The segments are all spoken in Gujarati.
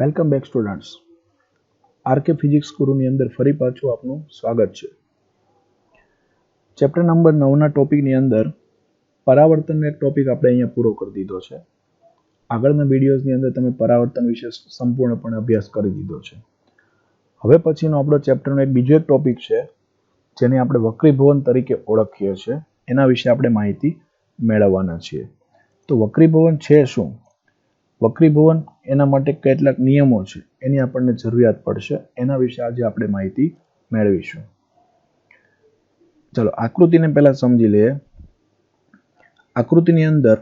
Welcome back students. RK Physics ગુરુની અંદર ફરી પાછું આપનું સ્વાગત છે. ચેપ્ટર નંબર 9ના ટોપિકની અંદર પરાવર્તનનો એક ટોપિક આપણે અહીંયા પૂરો કરી દીધો છે. આગળના વિડીયોઝની અંદર તમે પરાવર્તન વિશે સંપૂર્ણપણે અભ્યાસ કરી દીધો છે. હવે પછીનો આપણો ચેપ્ટરનો એક બીજો એક ટોપિક છે જેને આપણે વક્રીભવન તરીકે ઓળખીએ છીએ. એના વિશે આપણે માહિતી મેળવવાના છીએ. તો વક્રીભવન છે શું? વક્રીભવન એના માટે કેટલાક નિયમો છે એની આપણને જરૂરિયાત પડશે. એના વિશે આજે આપણે માહિતી મેળવીશું. ચલો આકૃતિને પહેલા સમજી લઈએ. આકૃતિની અંદર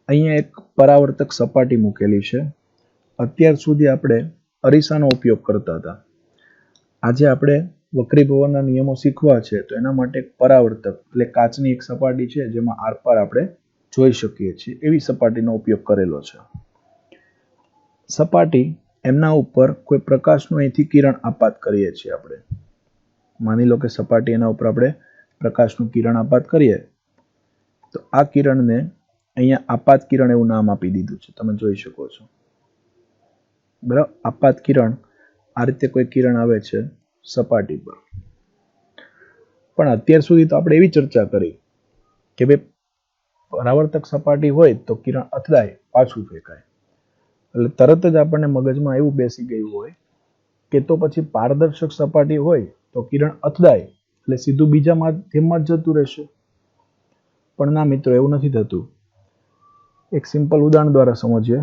અહીંયા એક પરાવર્તક સપાટી મૂકેલી છે. અત્યાર સુધી આપણે અરીસાનો ઉપયોગ કરતા હતા. આજે આપણે વક્રીભવનના નિયમો શીખવા છે તો એના માટે એક પરાવર્તક એટલે કાચની એક સપાટી છે જેમાં આરપાર આપણે જોઈ શકીએ છીએ એવી સપાટીનો ઉપયોગ કરેલો છે. સપાટી એમના ઉપર કોઈ પ્રકાશનું અહીંથી કિરણ આપાત કરીએ છીએ આપણે. માની લો કે સપાટી એના ઉપર આપણે પ્રકાશનું કિરણ આપાત કરીએ તો આ કિરણને અહીંયા આપાત કિરણ એવું નામ આપી દીધું છે. તમે જોઈ શકો છો. બરાબર, આપાત કિરણ આ રીતે કોઈ કિરણ આવે છે સપાટી પર. પણ અત્યાર સુધી તો આપણે એવી ચર્ચા કરી કે ભાઈ પરાવર્તક સપાટી હોય તો કિરણ અથડાય પાછું ફેંકાય. એટલે તરત જ આપણને મગજમાં એવું બેસી ગયું હોય કે તો પછી પારદર્શક સપાટી હોય તો કિરણ અથડાય એટલે સીધું બીજા માધ્યમમાં જ જતું રહેશે. પણ ના મિત્રો, એવું નથી થતું. એક સિમ્પલ ઉદાહરણ દ્વારા સમજીએ.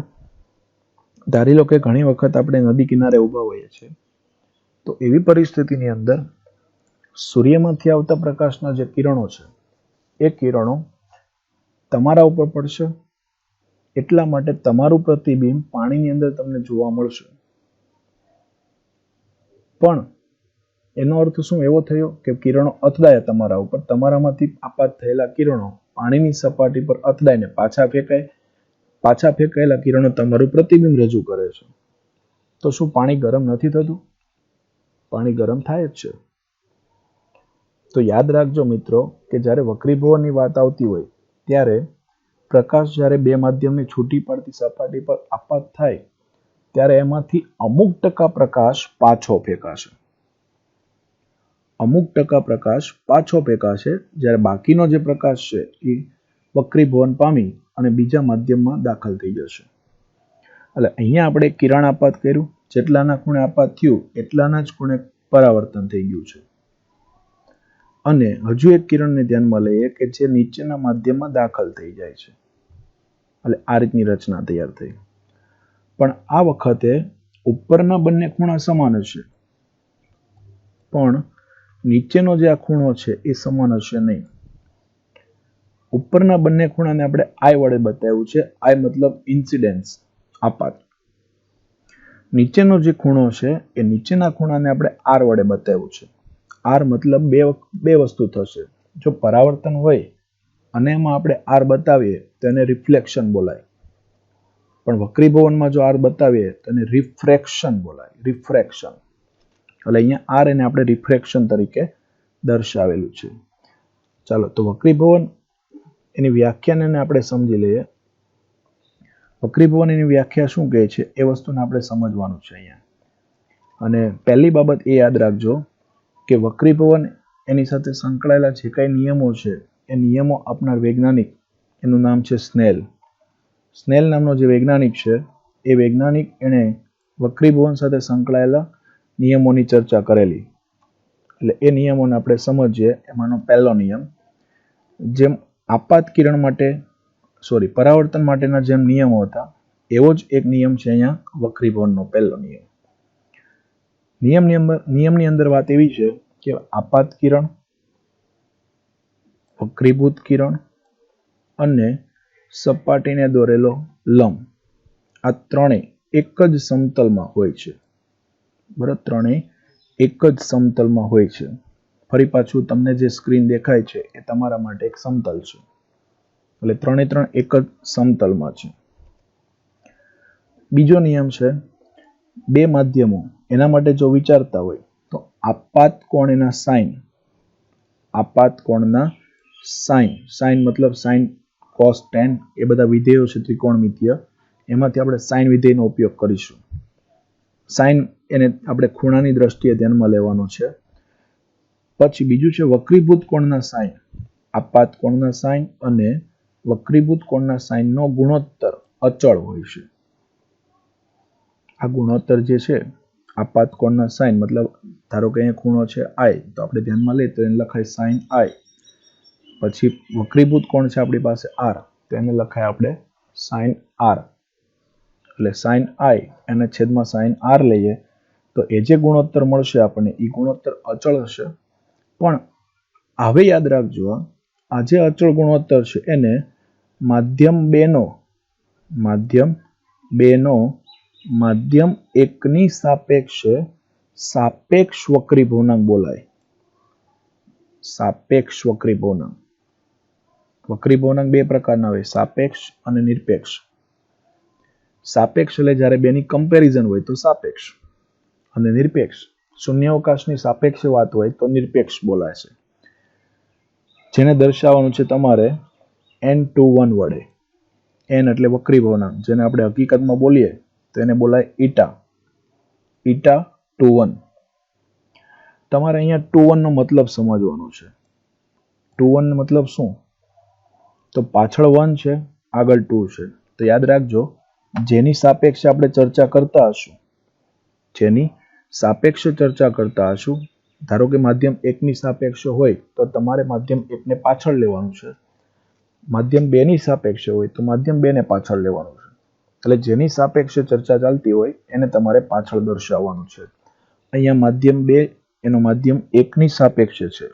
ધારી લો કે ઘણી વખત આપણે નદી કિનારે ઊભા હોઈએ છીએ તો એવી પરિસ્થિતિની અંદર સૂર્યમાંથી આવતા પ્રકાશના જે કિરણો છે એ કિરણો તમારા ઉપર પડશે. એટલા માટે તમારું પ્રતિબિંબ પાણીની અંદર તમને જોવા મળશે. પણ એનો અર્થ શું એવો થયો કે કિરણો અથડાયા તમારા ઉપર, તમારામાંથી આપાત થયેલા કિરણો પાણીની સપાટી પર અથડાઈને પાછા ફેંકાય. પાછા ફેંકાયેલા કિરણો તમારું પ્રતિબિંબ રજૂ કરે છે. તો શું પાણી ગરમ નથી થતું? પાણી ગરમ થાય જ છે. તો યાદ રાખજો મિત્રો કે જ્યારે વક્રીભવનની વાત આવતી હોય ત્યારે પ્રકાશ જ્યારે બે માધ્યમની છૂટી પડતી સપાટી પર આપાત થાય ત્યારે એમાંથી અમુક ટકા પ્રકાશ પાછો ફેંકાશે. અમુક ટકા પ્રકાશ પાછો ફેંકાશે જ્યારે બાકીનો જે પ્રકાશ છે એ વક્રીભવન પામી અને બીજા માધ્યમમાં દાખલ થઈ જશે. એટલે અહીંયા આપણે કિરણ આપાત કર્યું, જેટલાના ખૂણે આપાત થયું એટલાના જ ખૂણે પરાવર્તન થઈ ગયું છે. અને હજુ એક કિરણને ધ્યાનમાં લઈએ કે જે નીચેના માધ્યમમાં દાખલ થઈ જાય છે. એટલે આ રીતની રચના તૈયાર થઈ. પણ આ વખતે ઉપરના બંને ખૂણા સમાન હશે પણ નીચેનો જે આ ખૂણો છે એ સમાન હશે નહીં. ઉપરના બંને ખૂણાને આપણે આઈ વડે બતાવ્યું છે. આઈ મતલબ ઇન્સિડેન્સ, આપાત. નીચેનો જે ખૂણો છે એ નીચેના ખૂણાને આપણે આર વડે બતાવ્યું છે. આર મતલબ બે વસ્તુ થશે. જો પરાવર્તન હોય અને એમાં આપણે આર બતાવીએ તો એને રિફ્લેક્શન બોલાય. પણ વક્રીભવનમાં જો આર બતાવીએ તો એને રિફ્રેક્શન બોલાય. રિફ્રેક્શન એટલે અહીંયા આર એને આપણે રિફ્રેક્શન તરીકે દર્શાવેલું છે. ચાલો તો વક્રીભવન એની વ્યાખ્યાને આપણે સમજી લઈએ. વક્રીભવન એની વ્યાખ્યા શું કહે છે એ વસ્તુને આપણે સમજવાનું છે અહીંયા. અને પહેલી બાબત એ યાદ રાખજો કે વક્રીભવન એની સાથે સંકળાયેલા જે કઈ નિયમો છે એ નિયમો આપનાર વૈજ્ઞાનિક એનું નામ છે સ્નેલ. સ્નેલ નામનો જે વૈજ્ઞાનિક છે એ વૈજ્ઞાનિક એણે વક્રીભવન સાથે સંકળાયેલા નિયમોની ચર્ચા કરેલી. એટલે એ નિયમોને આપણે સમજીએ. એમાંનો પહેલો નિયમ, જેમ આપાત કિરણ માટે પરાવર્તન માટેના જેમ નિયમો હતા એવો જ એક નિયમ છે અહીંયા વક્રીભવનનો પહેલો નિયમ. નિયમની અંદર વાત એવી છે કે આપાત કિરણ, વક્રીભૂત કિરણ અને સપાટીને દોરેલો લંબ આ ત્રણેય એક જ સમતલમાં હોય છે. બરાબર, ત્રણેય એક જ સમતલમાં હોય છે. ફરી પાછું તમને જે સ્ક્રીન દેખાય છે એ તમારા માટે એક સમતલ છે. એટલે ત્રણે ત્રણ એક જ સમતલમાં છે. બીજો નિયમ છે બે માધ્યમો એના માટે જો વિચારતા હોય તો આપાત કોણના સાઇન, આપાત કોણના સાઇન, સાઇન મતલબ સાઇન, કોસ, ટેન એ બધા વિધેયો છે ત્રિકોણમિતીય, એમાંથી આપણે સાઇન વિધેયનો ઉપયોગ કરીશું. સાઇન એને આપણે ખૂણાની દ્રષ્ટિએ ધ્યાનમાં લેવાનો છે. પછી બીજું છે વક્રીભૂત કોણના સાઇન. આપાત કોણના સાઇન અને વક્રીભૂત કોણના સાઇનનો ગુણોત્તર અચળ હોય છે. આ ગુણોત્તર જે છે આપાત કોણના સાઇન મતલબ ધારો કે અહીંયા ખૂણો છે i, તો આપણે ધ્યાનમાં લઈએ તો એને લખાય સાઇન i. પછી વક્રીભૂત કોણ છે આપણી પાસે r, તો એને લખાય આપણે સાઇન r. એટલે સાઇન i અને છેદમાં સાઇન r લઈએ તો એ જે ગુણોત્તર મળશે આપણને એ ગુણોત્તર અચળ હશે. પણ હવે યાદ રાખજો, આ જે અચળ ગુણોત્તર છે એને માધ્યમ 2 નો માધ્યમ 1 ની સાપેક્ષે સાપેક્ષ વક્રીભવનાંક બોલાય. સાપેક્ષ વક્રીભવનાંક. વક્રીભવનાંક બે પ્રકારના હોય, સાપેક્ષ અને નિરપેક્ષ. સાપેક્ષ એટલે જ્યારે બેની કમ્પેરિઝન હોય તો સાપેક્ષ, અને નિરપેક્ષ શૂન્યાવકાશની સાપેક્ષે વાત હોય તો નિરપેક્ષ બોલાય છે. જેને દર્શાવવાનું છે તમારે n21 વડે. n એટલે વક્રીભવનાંક, જેને આપણે હકીકતમાં બોલીએ તો એને બોલાય ઈટા. ઈટા 21. તમારે અહીંયા 21 નો મતલબ સમજવાનો છે. 21 નો મતલબ શું? તો પાછળ 1 છે, આગળ 2 છે. તો યાદ રાખજો, જેની સાપેક્ષે આપણે ચર્ચા કરતા હશું, ધારો કે માધ્યમ 1 ની સાપેક્ષે હોય તો તમારે માધ્યમ 1 ને પાછળ લેવાનું છે. માધ્યમ 2 ની સાપેક્ષે હોય તો માધ્યમ 2 ને પાછળ લેવાનું છે. એટલે જેની સાપેક્ષે ચર્ચા ચાલતી હોય એને તમારે પાછળ દર્શાવવાનું છે. અહીંયા માધ્યમ 2 એનો માધ્યમ 1 ની સાપેક્ષે છે.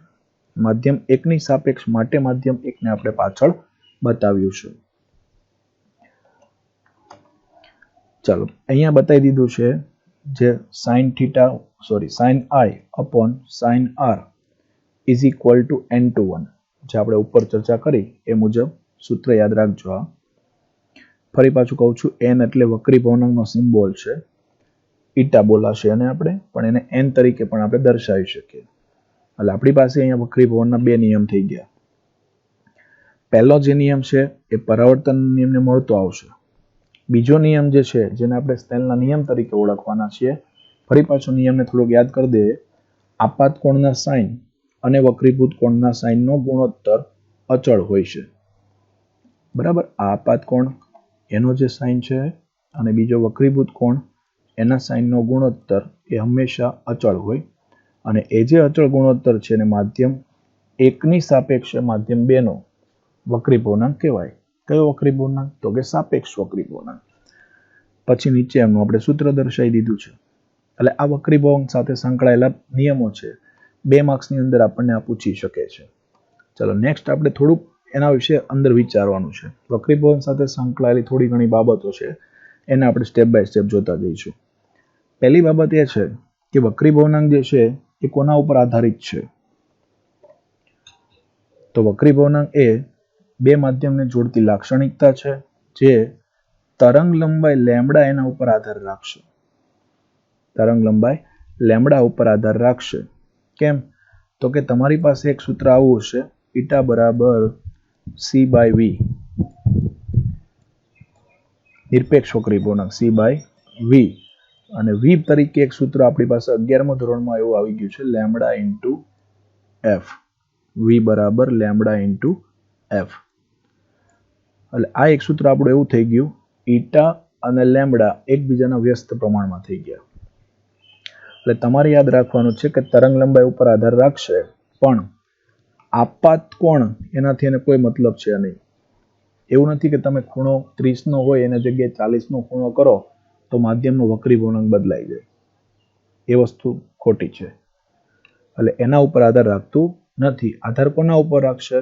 માધ્યમ 1 ની સાપેક્ષ માટે માધ્યમ 1 ને આપણે પાછળ બતાવ્યું છે. ચાલો અહીંયા બતાવી દીધું છે જે sin i upon sin r is equal to n21, જે આપણે ઉપર ચર્ચા કરી એ મુજબ સૂત્ર યાદ રાખજો. ફરી પાછું કહું છું, n એટલે વક્રીભવનાંકનો સિમ્બોલ છે, ઈટા બોલાશે અને આપણે પણ એને n તરીકે પણ આપણે દર્શાવી શકીએ. એટલે આપણી પાસે અહીંયા વક્રીભવનના બે નિયમ થઈ ગયા. પહેલો જે નિયમ છે એ પરાવર્તન નિયમને મળતો આવશે. બીજો નિયમ જે છે જેને આપણે સ્નેલના નિયમ તરીકે ઓળખવાના છીએ, ફરી પાછો નિયમને થોડુંક યાદ કરી દઈએ. આપાત કોણના સાઇન અને વક્રીભૂત કોણના સાઇનનો ગુણોત્તર અચળ હોય છે. બરાબર, આ આપાત કોણ એનો જે સાઇન છે અને બીજો વક્રીભૂત કોણ એના સાઇનનો ગુણોત્તર એ હંમેશા અચળ હોય. અને એ જે અચળ ગુણોત્તર છે એને માધ્યમ 1 ની સાપેક્ષે માધ્યમ 2 નો વક્રીભવનાંક કહેવાય. કયો વક્રીભવનાંક? તો કે સાપેક્ષ વક્રીભવનાંક. પછી નીચે એમનું આપણે સૂત્ર દર્શાવી દીધું છે. એટલે આ વક્રીભવન સાથે સંકળાયેલા નિયમો છે. 2 માર્ક્સની અંદર આપણને આ પૂછી શકે છે. ચલો નેક્સ્ટ આપણે થોડુંક એના વિશે અંદર વિચારવાનું છે. વક્રીભવન સાથે સંકળાયેલી થોડી ઘણી બાબતો છે, એને આપણે સ્ટેપ બાય સ્ટેપ જોતા જઈશું. પહેલી બાબત એ છે કે વક્રીભવનાંક જે છે એ કોના ઉપર આધારિત છે? તો વક્રીભવનાંક એ બે માધ્યમને જોડતી લાક્ષણિકતા છે જે તરંગ લંબાઈ લેમ્બડા એના ઉપર આધાર રાખશે. તરંગ લંબાઈ લેમ્બડા ઉપર આધાર રાખશે. કેમ? તો કે તમારી પાસે એક સૂત્ર આવું હશે, ઈટા બરાબર c/v. નિરપેક્ષ વક્રીભવનાંક c/v. અને v તરીકે એક સૂત્ર આપણી પાસે 11મા ધોરણમાં એવું આવી ગયું છે, લેમ્બડા ઇન્ટુ f. v બરાબર લેમ્બડા ઇન્ટુ f. એટલે આ એક સૂત્ર આપણું એવું થઈ ગયું, ઈટા અને લેમ્બડા એકબીજાના વ્યસ્ત પ્રમાણમાં થઈ ગયા. એટલે તમારે યાદ રાખવાનું છે કે તરંગ લંબાઈ ઉપર આધાર રાખશે, પણ આપાત કોણ એનાથી એને કોઈ મતલબ છે નહીં. એવું નથી કે તમે ખૂણો 30 નો હોય એના જગ્યાએ 40 નો ખૂણો કરો તો માધ્યમનો વક્રીભવનાંક બદલાઈ જાય. એ વસ્તુ ખોટી છે. એટલે એના ઉપર આધાર રાખતું નથી. આધાર કોના ઉપર રાખશે?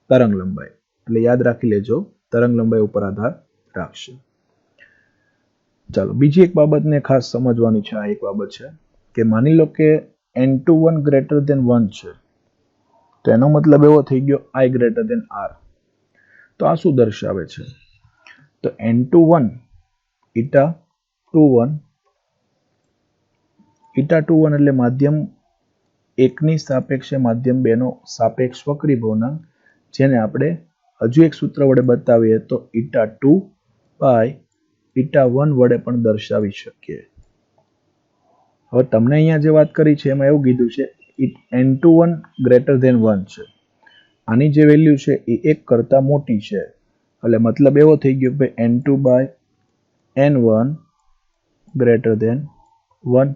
તરંગ લંબાઈ. એટલે યાદ રાખી લેજો, તરંગ લંબાઈ ઉપર આધાર રાખશે. ચાલો બીજી એક બાબતને ખાસ સમજવાની છે. આ એક બાબત છે કે માની લો કે n21 greater than 1 છે, તો એનો મતલબ એવો થઈ ગયો I greater than R. તો આ શું દર્શાવે છે? તો n21 ઈટા 21 એટલે માધ્યમ 1 ની સાપેક્ષે માધ્યમ 2 નો સાપેક્ષ વક્રીભવનાંક, જેને આપણે હજુ એક સૂત્ર વડે બતાવીએ તો ઈટા 2 બાય ઈટા 1 વડે પણ દર્શાવી શકીએ. હવે તમને અહીંયા જે વાત કરી છે એમાં એવું કીધું છે ઇટ n21 ગ્રેટર ધેન 1 છે. આની જે વેલ્યુ છે એ 1 કરતાં મોટી છે. એટલે મતલબ એવો થઈ ગયો કે n2/n1 ગ્રેટર ધેન 1.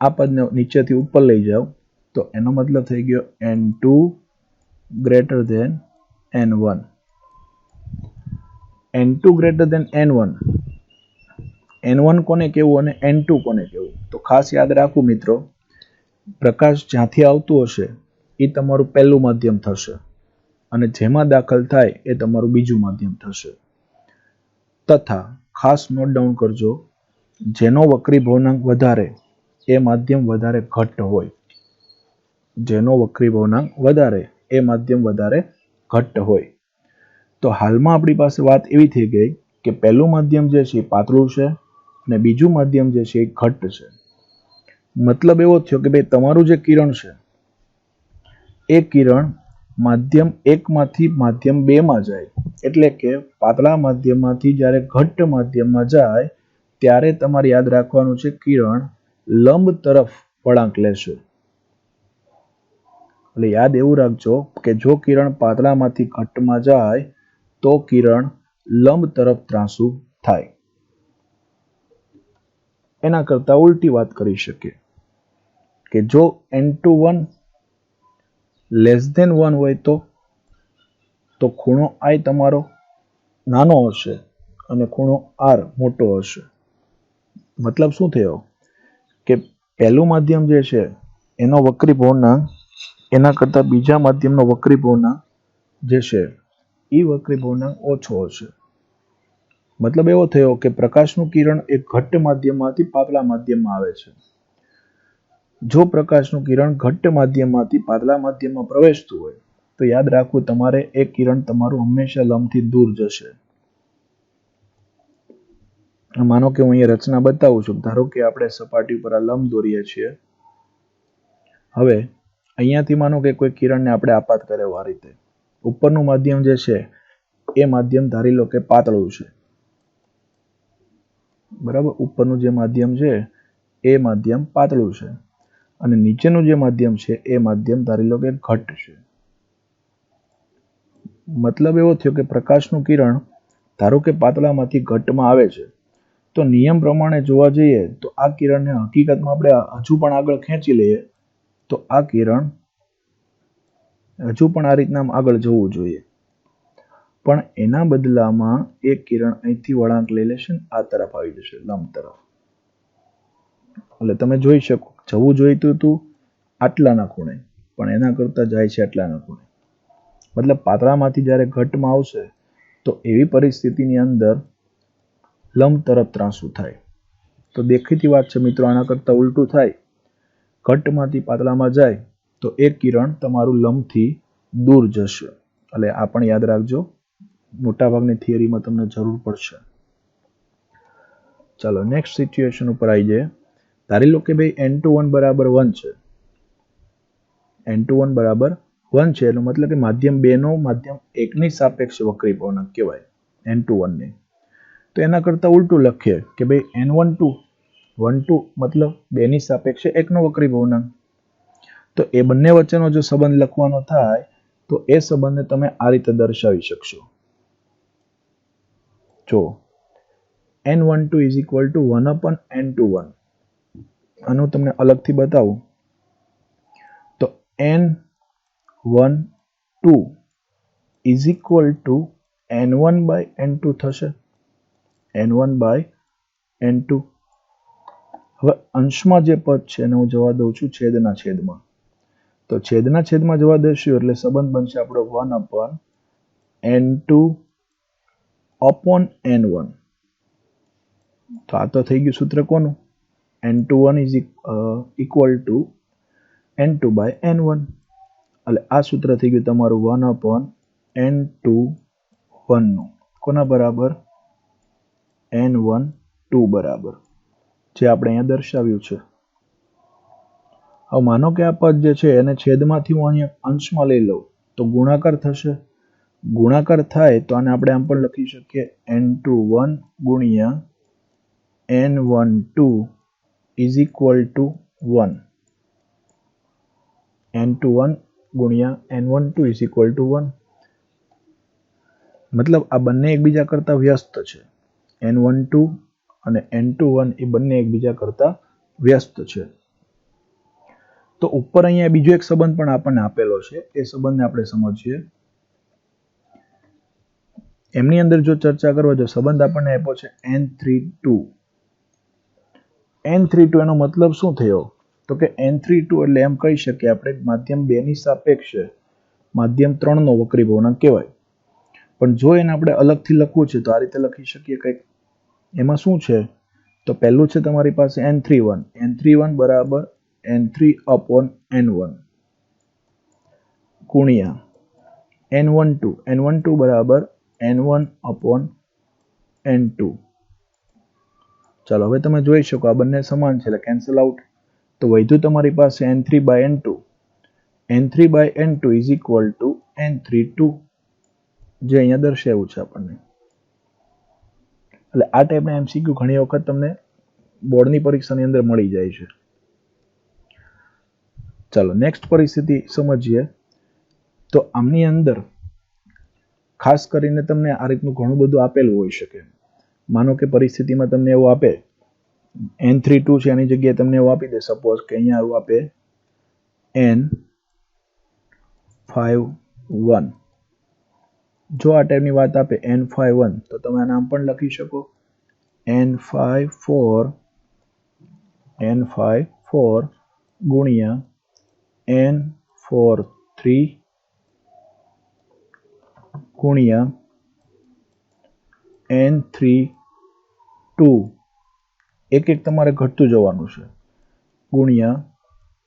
આ પદને નીચેથી ઉપર લઈ જાઓ તો એનો મતલબ થઈ ગયો n2 greater than n1. n2 greater than n1. n1 કોને કહેવું અને n2 કોને કહેવું? તો ખાસ યાદ રાખવું મિત્રો, પ્રકાશ જ્યાંથી આવતું હશે એ તમારું પહેલું માધ્યમ થશે અને જેમાં દાખલ થાય એ તમારું બીજું માધ્યમ થશે. તથા ખાસ નોટ ડાઉન કરજો, જેનો વક્રી ભવનાંક વધારે એ માધ્યમ વધારે ઘટ્ટ હોય. જેનો વક્રી ભવનાંક વધારે એ માધ્યમ વધારે ઘટ્ટ હોય. તો હાલમાં આપણી પાસે વાત એવી થઈ ગઈ કે પહેલું માધ્યમ જે છે એ પાતળું છે અને બીજું માધ્યમ જે છે એ ઘટ્ટ છે. મતલબ એવો થયો કે ભાઈ તમારું જે કિરણ છે એ કિરણ માધ્યમ 1 માંથી માધ્યમ 2 માં જાય, એટલે કે પાતળા માધ્યમમાંથી જ્યારે ઘટ્ટ માધ્યમમાં જાય ત્યારે તમારે યાદ રાખવાનું છે કિરણ લંબ તરફ વળાંક લેશે. એટલે યાદ એવું રાખજો કે જો કિરણ પાતળામાંથી ઘટ્ટમાં જાય તો કિરણ લંબ તરફ ત્રાંસુ થાય. એના કરતા ઉલટી વાત કરી શકીએ કે જો n21 લેસ ધેન 1 હોય તો ખૂણો I તમારો નાનો હશે અને ખૂણો R મોટો હશે. મતલબ શું થયો કે પહેલું માધ્યમ જે છે એનો વક્રી ભવનાંક એના કરતા બીજા માધ્યમનો વક્રી ભવનાંક જે છે એ વક્રી ભવનાંક ઓછો હશે. મતલબ એવો થયો કે પ્રકાશનું કિરણ એક ઘટ્ટ માધ્યમમાંથી પાતળા માધ્યમમાં આવે છે. જો પ્રકાશનું કિરણ ઘટ્ટ માધ્યમમાંથી પાતળા માધ્યમમાં પ્રવેશતું હોય તો યાદ રાખવું તમારે એ કિરણ તમારું હંમેશા લંબથી દૂર જશે. માનો કે હું અહીંયા રચના બતાવું છું. ધારો કે આપણે સપાટી ઉપર આ લંબ દોરીએ છીએ. હવે અહીંયાથી માનો કે કોઈ કિરણને આપણે આપાત કર્યો આ રીતે. ઉપરનું માધ્યમ જે છે એ માધ્યમ ધારી લો કે પાતળું છે. બરાબર, ઉપરનું જે માધ્યમ છે એ માધ્યમ પાતળું છે અને નીચેનું જે માધ્યમ છે એ માધ્યમ ધારી લો કે ઘટ્ટ છે. મતલબ એવો થયો કે પ્રકાશનું કિરણ ધારો કે પાતળામાંથી ઘટ્ટમાં આવે છે તો નિયમ પ્રમાણે જોવા જઈએ તો આ કિરણને હકીકતમાં આપણે હજુ પણ આગળ ખેંચી લઈએ તો આ કિરણ હજુ પણ આ રીતના આગળ જવું જોઈએ, પણ એના બદલામાં એક કિરણ અહીંથી વળાંક લઈ લેશે ને આ તરફ આવી જશે લંબ તરફ. એટલે તમે જોઈ શકો જવું જોઈતું હતું આટલાના ખૂણે પણ એના કરતા જાય છે આટલાના ખૂણે. મતલબ પાતળામાંથી જ્યારે ઘટ્ટમાં આવશે તો એવી પરિસ્થિતિની અંદર લંબ તરફ ત્રાંસુ થાય. તો દેખીતી વાત છે મિત્રો, આના કરતા ઉલટું થાય. ઘટ્ટમાંથી પાતળામાં જાય તો એક કિરણ તમારું લંબથી દૂર જશે. એટલે આ પણ યાદ રાખજો, મોટાભાગની થિયરીમાં તમને જરૂર પડશે. ચાલો નેક્સ્ટ સિચ્યુએશન ઉપર આવી જઈએ. ધારી લો કે ભાઈ n21 બરાબર 1 છે. n21 બરાબર 1 છે એનો મતલબ કે માધ્યમ 2 નો માધ્યમ 1 ની સાપેક્ષે વક્રી ભવનાંક કહેવાય n21 ને. તો એના કરતા ઉલટું લખીએ કે ભાઈ n12 મતલબ 2 ની સાપેક્ષે 1 નો વક્રી ભવનાંક. તો એ બંને વચ્ચેનો જો સંબંધ લખવાનો થાય તો એ સંબંધને તમે આ રીતે દર્શાવી શકશો. જો n12 is equal to 1/n21. આનું તમને અલગથી બતાવું તો n12 is equal to n1/n2 થશે. n1/n2. હવે અંશમાં જે પદ છે એને હું જવા દઉં છું છેદના છેદમાં. તો છેદના છેદમાં જવા દઈશું એટલે સંબંધ બનશે આપણો 1/n2/n1. તો આ તો થઈ ગયું સૂત્ર કોનું? n21 is equal to n2/n1. એટલે આ સૂત્ર થઈ ગયું તમારું 1/n21 નું. કોના બરાબર? n12 બરાબર, જે આપણે અહીંયા દર્શાવ્યું છે. હવે માનો કે આ પદ જે છે એને છેદમાંથી હું અહીંયા અંશમાં લઈ લઉં તો ગુણાકાર થશે. ગુણાકાર થાય તો આને આપણે આમ પણ લખી શકીએ n21 ગુણ્યા n12 is equal to 1, n21 ગુણ્યા n12 ઇઝ ઇક્વલ ટુ 1. મતલબ આ બંને એકબીજા કરતા વ્યસ્ત છે. n12 અને n21 એ બંને એકબીજા કરતા વ્યસ્ત છે. તો ઉપર અહીંયા બીજો એક સંબંધ પણ આપણને આપેલો છે, એ સંબંધને આપણે સમજીએ. એમની અંદર જો ચર્ચા કરવા જો સંબંધ આપણને આપ્યો છે n32. n32 એનો મતલબ શું થયો? તો કે n32 એટલે એમ કહી શકીએ આપણે માધ્યમ 2 ની સાપેક્ષે માધ્યમ 3 નો વક્રી પૂર્ણાંક કહેવાય. પણ જો એને આપણે અલગથી લખવું છે તો આ રીતે લખી શકીએ કંઈક. એમાં શું છે? તો પહેલું છે તમારી પાસે n31. n31 બરાબર n3/n1 ગુણ્યા n12. n12 બરાબર n1/n2. ચાલો હવે તમે જોઈ શકો આ બંને સમાન છે એટલે કેન્સલ આઉટ. તો વધ્યું તમારી પાસે n3/n2. n3/n2 is equal to n32, જે અહીંયા દર્શાવ્યું છે આપણને. એટલે આ ટાઈપના એમસીક્યુ ઘણી વખત તમને બોર્ડની પરીક્ષાની અંદર મળી જાય છે. ચાલો નેક્સ્ટ પરિસ્થિતિ સમજીએ. તો આમની અંદર ખાસ કરીને તમને આ રીતનું ઘણું બધું આપેલું હોઈ શકે. માનો કે પરિસ્થિતિમાં તમને એવું આપે n32 છે એની જગ્યાએ તમને એવું આપી દે સપોઝ કે અહીંયા એવું આપે n51. જો આ ટાઈપની વાત આપે n51 તો તમે આ નામ પણ લખી શકો n54 ગુણ્યા n43 ગુણ્યા n32, એક એક તમારે ઘટતું જવાનું છે, ગુણ્યા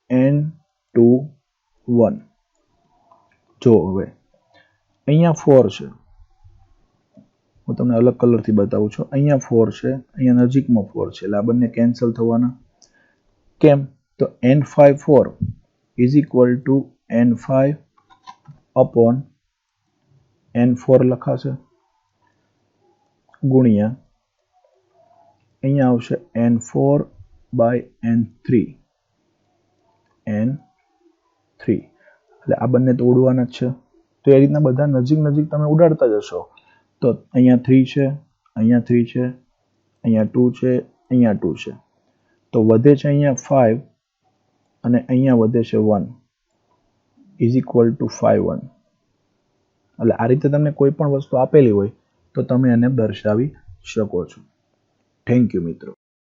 n21. જો હવે અહીંયા 4 છે, હું તમને અલગ કલરથી બતાવું છું. અહીંયા 4 છે, અહીંયા નજીકમાં 4 છે, એટલે આ બંને કેન્સલ થવાના. કેમ? તો n54 is equal to n5/n4 લખાશે ગુણ્યા અહીંયા આવશે n4/n3 એટલે આ બંને તો ઉડવાના જ છે. તો એ રીતના બધા નજીક નજીક તમે ઉડાડતા જશો તો અહીંયા 3 છે, અહીંયા 3 છે, અહીંયા 2 છે, અહીંયા 2 છે, તો વધે છે અહીંયા 5 અને અહીંયા વધે છે 1 ઇઝ ઇક્વલ ટુ 51. એટલે આ રીતે તમને કોઈ પણ વસ્તુ આપેલી હોય તો તમે એને દર્શાવી શકો છો. થેન્ક યુ મિત્રો.